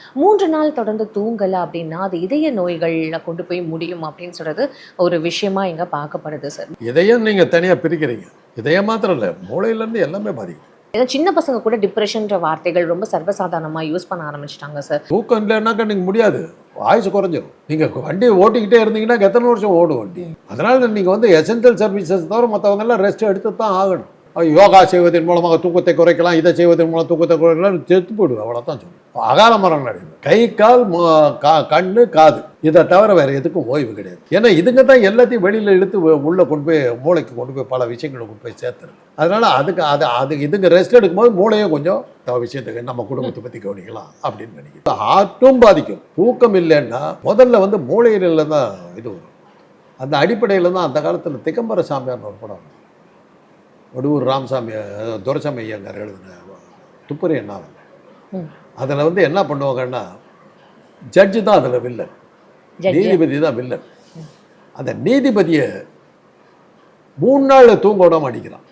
3 நாள் தொடர்ந்து தூங்கல அப்படின்னா, அது இதய நோய்கள்ல கொண்டு போய் முடியும் அப்படின்னு சொல்றது ஒரு விஷயமா இங்க பார்க்கப்படுது சார். இதயம் நீங்க தனியா பிரிக்கிறீங்க. இதயம் மாத்திரம் இல்ல, மூளையிலேருந்து எல்லாமே பாதிக்கும். ஏன்னா சின்ன பசங்க கூட டிப்ரஷன்ற வார்த்தைகள் ரொம்ப சர்வசாதாரணமா யூஸ் பண்ண ஆரம்பிச்சுட்டாங்க சார். தூக்கம் இல்லைன்னாக்கா நீங்க முடியாது. ஆயுசு குறைஞ்சிரும். நீங்க வண்டி ஓட்டிக்கிட்டே இருந்தீங்கன்னா எத்தனை வருஷம் ஓடும் வண்டி? அதனால நீங்க வந்து எசென்சியல் சர்வீசஸ் தவிர மற்றவங்க எல்லாம் ரெஸ்ட் எடுத்து தான் ஆகணும். யோகா செய்வதன் மூலமாக தூக்கத்தை குறைக்கலாம், இதை செய்வதன் மூலம் தூக்கத்தை குறைக்கலாம், செத்து போயிடுவேன். அவ்வளோதான் சொல்லுவேன். அகால மரணம் அடையும். கை கால் கண்ணு காது இதை தவிர வேற எதுக்கும் ஓய்வு கிடையாது. ஏன்னா இதுங்க தான் எல்லாத்தையும் வெளியில் இழுத்து உள்ளே கொண்டு போய் மூளைக்கு கொண்டு போய் பல விஷயங்களை கொண்டு போய் சேர்த்துருக்கு. அதனால அது இதுங்க ரெஸ்ட் எடுக்கும்போது மூளையும் கொஞ்சம் விஷயத்துக்கு நம்ம குடும்பத்தை பற்றி கவனிக்கலாம் அப்படின்னு நினைக்கிறேன். ஹார்ட்டும் பாதிக்கும். தூக்கம் இல்லைன்னா முதல்ல வந்து மூளையில தான் இது வரும். அந்த அடிப்படையில் தான் அந்த காலத்தில் திகம்பர சாமியார்னு ஒரு படம், வடுவூர் ராமசாமி துரைசாமி ஐயங்கார் எழுதின துப்புரிய நாவல். அதில் வந்து என்ன பண்ணுவாங்கன்னா, ஜட்ஜு தான் அதில் வில்லன், நீதிபதி தான் வில்லன். அந்த நீதிபதியை 3 நாள் தூங்க விடாம அடிக்கிறான்.